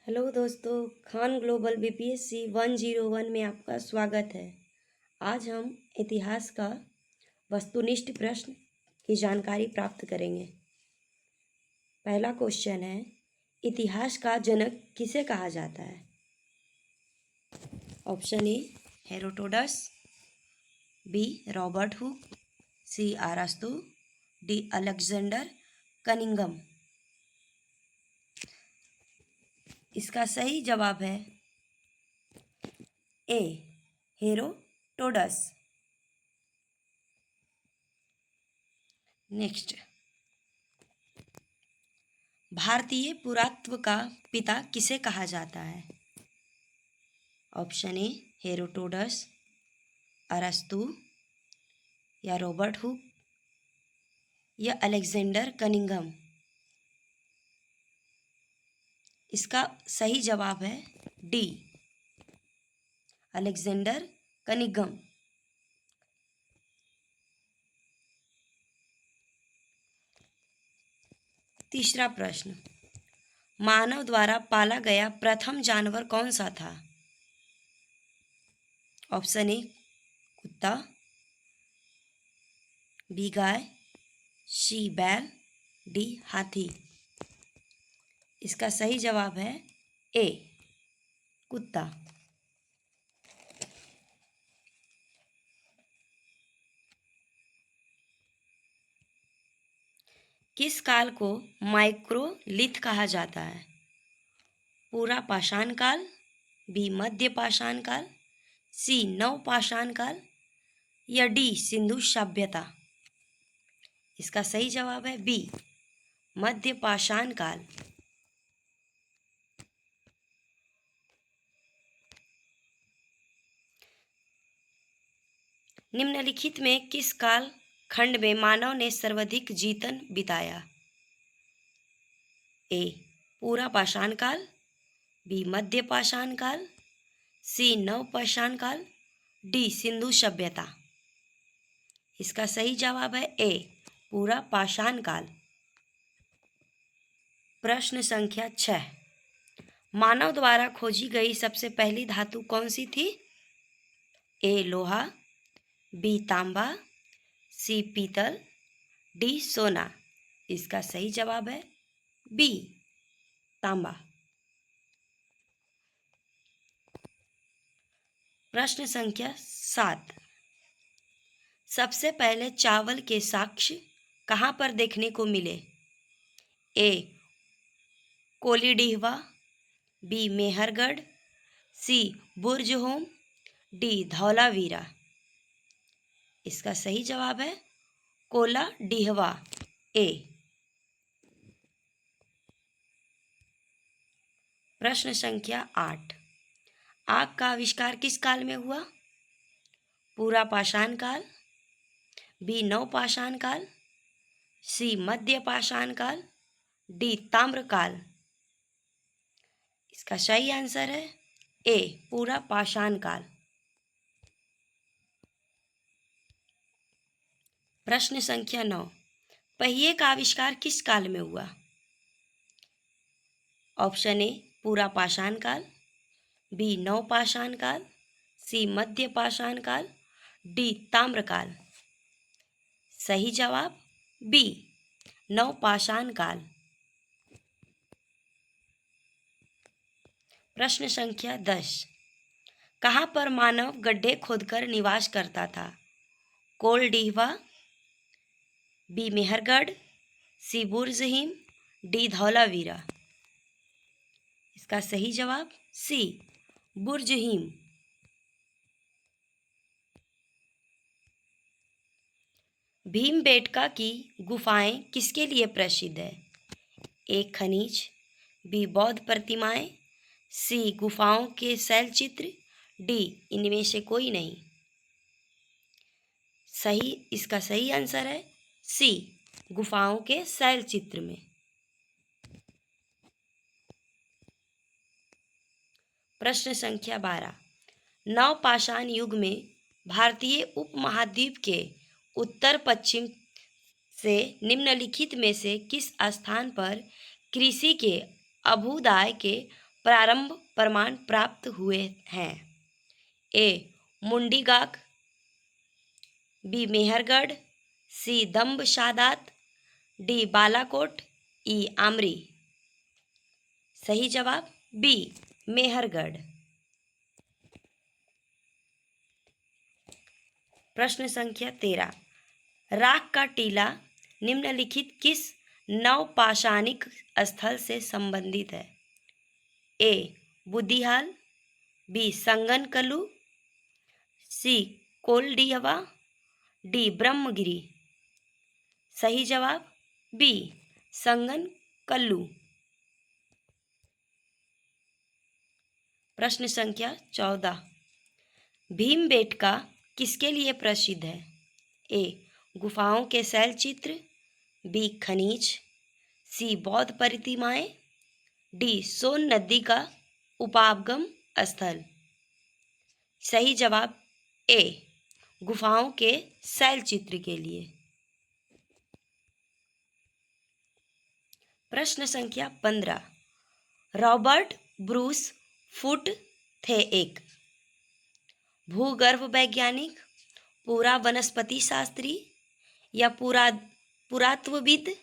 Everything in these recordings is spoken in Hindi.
हेलो दोस्तों, खान ग्लोबल बीपीएससी 101 में आपका स्वागत है। आज हम इतिहास का वस्तुनिष्ठ प्रश्न की जानकारी प्राप्त करेंगे। पहला क्वेश्चन है, इतिहास का जनक किसे कहा जाता है? Option A Herodotus, B Robert Hooke, C अरस्तु, डी अलेक्जेंडर कनिंघम। इसका सही जवाब है ए हेरोडोटस। नेक्स्ट, भारतीय पुरातत्व का पिता किसे कहा जाता है? ऑप्शन ए हेरोडोटस, अरस्तु या रॉबर्ट हुक या अलेक्जेंडर कनिंघम। इसका सही जवाब है डी अलेक्जेंडर कनिंघम। तीसरा प्रश्न, मानव द्वारा पाला गया प्रथम जानवर कौन सा था? ऑप्शन ए कुत्ता, बी गाय, सी बैल, डी हाथी। इसका सही जवाब है ए कुत्ता। किस काल को माइक्रोलिथ कहा जाता है? पूरा पाषाण काल, बी मध्य पाषाण काल, सी नव पाषाण काल या डी सिंधु सभ्यता। इसका सही जवाब है बी मध्य पाषाण काल। निम्नलिखित में किस काल खंड में मानव ने सर्वाधिक जीवन बिताया? ए पूरा पाषाण काल, बी मध्य पाषाण काल, सी नव पाषाण काल, डी सिंधु सभ्यता। इसका सही जवाब है ए पूरा पाषाण काल। प्रश्न संख्या 6, मानव द्वारा खोजी गई सबसे पहली धातु कौन सी थी? ए लोहा, बी तांबा, सी पीतल, डी सोना। इसका सही जवाब है बी तांबा। प्रश्न संख्या 7, सबसे पहले चावल के साक्ष्य कहाँ पर देखने को मिले? ए कोलीडीहवा, बी मेहरगढ़, सी बुर्जहोम, डी धौलावीरा। इसका सही जवाब है कोलाडीहवा ए। प्रश्न संख्या 8, आग का आविष्कार किस काल में हुआ? पूरा पाषाण काल, बी नव पाषाण काल, सी मध्य पाषाण काल, डी ताम्र काल। इसका सही आंसर है ए पूरा पाषाण काल। प्रश्न संख्या 9, पहिए का आविष्कार किस काल में हुआ? ऑप्शन ए पूरा पाषाण काल, बी नव पाषाण काल, सी मध्य पाषाण काल, डी ताम्र काल। सही जवाब बी नव पाषाण काल। प्रश्न संख्या 10, कहाँ पर मानव गड्ढे खोदकर निवास करता था? कोलडीहवा, बी मेहरगढ़, सी बुर्जहीम, डी धौलावीरा। इसका सही जवाब सी बुर्जहीम। भीमबेटका की गुफाएं किसके लिए प्रसिद्ध है? ए खनिज, बी बौद्ध प्रतिमाएं, सी गुफाओं के शैलचित्र, डी इनमें से कोई नहीं। इसका सही आंसर है सी गुफाओं के शैलचित्र में। प्रश्न संख्या 12, नव पाषाण युग में भारतीय उपमहाद्वीप के उत्तर पश्चिम से निम्नलिखित में से किस स्थान पर कृषि के अभ्युदय के प्रारंभ प्रमाण प्राप्त हुए हैं? ए मुंडीगाक, बी मेहरगढ़, सी दम्ब शादात, डी बालाकोट, ई आमरी। सही जवाब बी मेहरगढ़। प्रश्न संख्या 13, राख का टीला निम्नलिखित किस नवपाषाणिक स्थल से संबंधित है? ए बुद्धिहाल, बी संगनकलु, सी कोलडीहवा, डी ब्रह्मगिरी। सही जवाब बी संगनकल्लू। प्रश्न संख्या 14, भीमबेटका किसके लिए प्रसिद्ध है? ए गुफाओं के शैल चित्र, बी खनिज, सी बौद्ध प्रतिमाएं, डी सोन नदी का उपागम स्थल। सही जवाब ए गुफाओं के शैल चित्र के लिए। प्रश्न संख्या 15, रॉबर्ट ब्रूस फुट थे एक भूगर्भ वैज्ञानिक, पूरा वनस्पति शास्त्री, या पुरातत्वविद,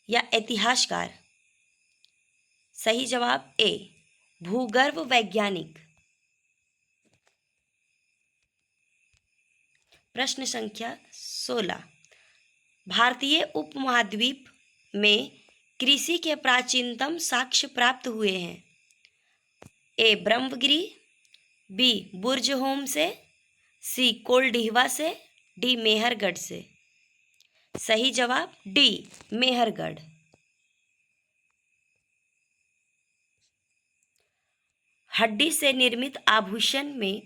या इतिहासकार। सही जवाब ए भूगर्भ वैज्ञानिक। प्रश्न संख्या 16, भारतीय उपमहाद्वीप में कृषि के प्राचीनतम साक्ष्य प्राप्त हुए हैं? ए ब्रह्मगिरी, बी बुर्जहोम से, सी कोलडीहवा से, डी मेहरगढ़ से। सही जवाब डी मेहरगढ़। हड्डी से निर्मित आभूषण में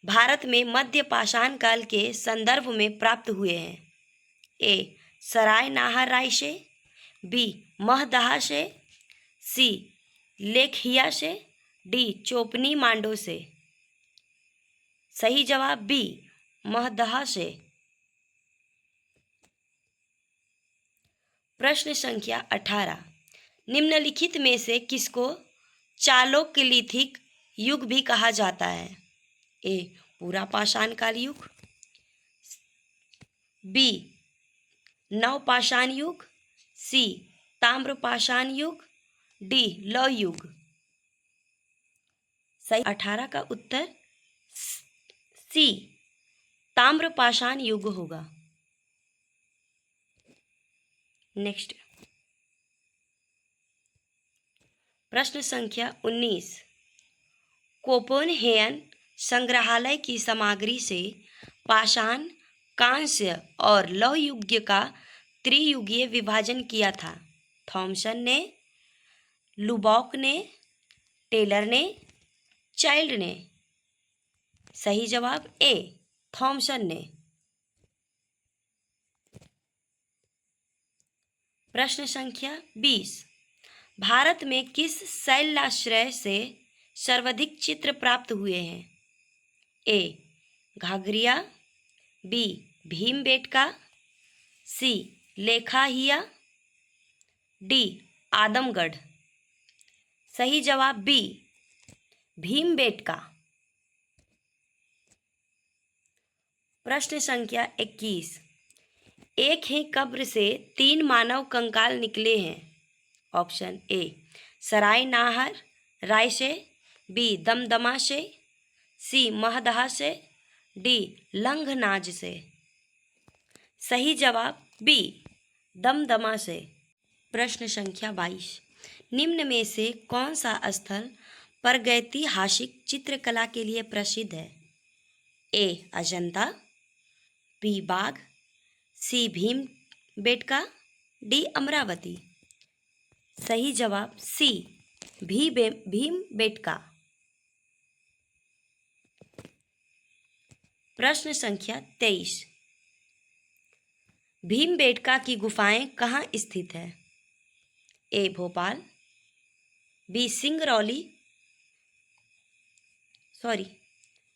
भारत में मध्य पाषाण काल के संदर्भ में प्राप्त हुए हैं? ए सराय नाहर रायसे, बी महदहा से, सी लेखहिया से, डी चोपनी मांडो से। सही जवाब बी महदहा से। प्रश्न संख्या 18, निम्नलिखित में से किसको चालोकलिथिक युग भी कहा जाता है? ए पूरा पाषाण काल युग, बी नवपाषाण युग, सी ताम्रपाषाण युग, डी लौह युग। सही 18 का उत्तर सी ताम्रपाषाण युग होगा। नेक्स्ट प्रश्न संख्या 19, कोपेनहेगन संग्रहालय की सामग्री से पाषाण, कांस्य और लौह युग का त्रियुगीय विभाजन किया था? थॉमसन ने, लुबॉक ने, टेलर ने, चाइल्ड ने। सही जवाब ए थॉमसन ने। प्रश्न संख्या 20, भारत में किस शैलाश्रय से सर्वाधिक चित्र प्राप्त हुए हैं? ए घाघरिया, बी भीमबेटका, सी लेखाहिया, डी आदमगढ़। सही जवाब बी भीमबेटका। प्रश्न संख्या 21, एक ही कब्र से 3 मानव कंकाल निकले हैं? ऑप्शन ए सराय नाहर रायसे, बी दमदमा से, सी महदहा से, डी लंघनाज से। सही जवाब बी दमदमा से। प्रश्न संख्या 22, निम्न में से कौन सा स्थल प्रागैतिहासिक चित्रकला के लिए प्रसिद्ध है? ए अजंता, बी बाघ, सी भीमबेटका, डी अमरावती। सही जवाब सी भीमबेटका। प्रश्न संख्या 23, भीमबेटका की गुफाएं कहाँ स्थित है? ए भोपाल, बी सिंगरौली,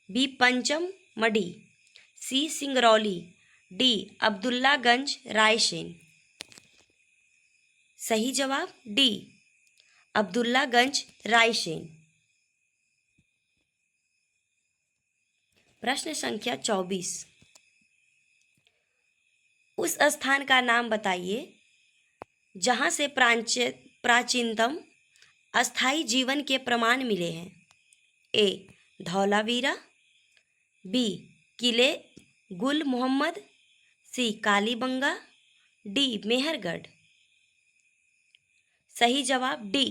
बी पंचमढ़ी, सी सिंगरौली, डी अब्दुल्लागंज रायसेन। सही जवाब डी अब्दुल्लागंज रायसेन। प्रश्न संख्या 24, उस स्थान का नाम बताइए जहां से प्राचीनतम अस्थाई जीवन के प्रमाण मिले हैं। ए धौलावीरा, बी किले गुल मोहम्मद, सी कालीबंगा, डी मेहरगढ़। सही जवाब डी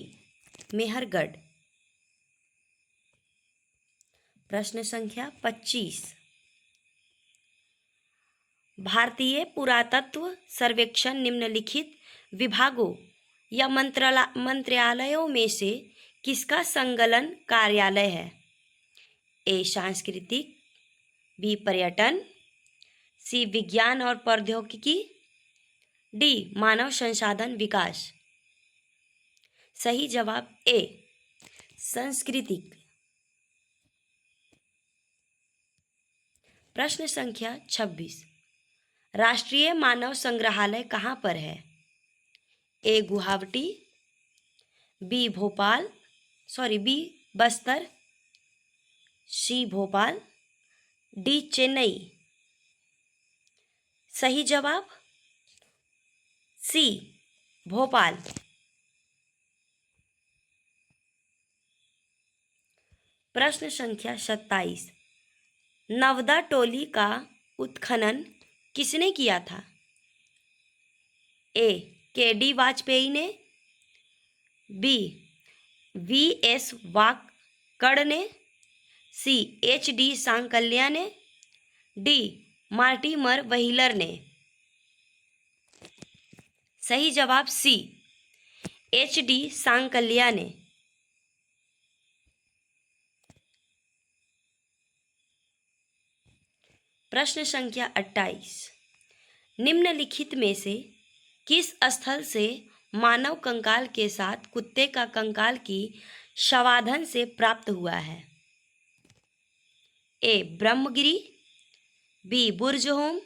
मेहरगढ़। प्रश्न संख्या 25, भारतीय पुरातत्व सर्वेक्षण निम्नलिखित विभागों या मंत्रालयों में से किसका संलग्न कार्यालय है। ए सांस्कृतिक, बी पर्यटन, सी विज्ञान और प्रौद्योगिकी, डी मानव संसाधन विकास। सही जवाब ए सांस्कृतिक। प्रश्न संख्या 26, राष्ट्रीय मानव संग्रहालय कहाँ पर है। ए गुवाहाटी, बी बस्तर, सी भोपाल, डी चेन्नई। सही जवाब सी भोपाल। प्रश्न संख्या 27, नवदा टोली का उत्खनन किसने किया था। ए के.डी. वाजपेयी ने, बी वी.एस. वाकड़ ने, सी एच.डी. सांकल्या ने, डी मार्टिमर व्हीलर ने। सही जवाब सी एच.डी. सांकल्या ने। प्रश्न संख्या 28, निम्नलिखित में से किस स्थल से मानव कंकाल के साथ कुत्ते का कंकाल की शवाधन से प्राप्त हुआ है। ए ब्रह्मगिरी, बी बुर्जहोम,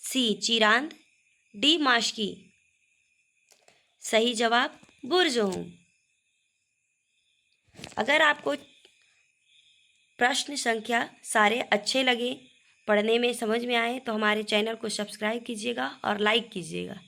सी चिरांद, डी मास्की। सही जवाब बुर्जहोम। अगर आपको प्रश्न संख्या सारे अच्छे लगे, पढ़ने में समझ में आए, तो हमारे चैनल को सब्सक्राइब कीजिएगा और लाइक कीजिएगा।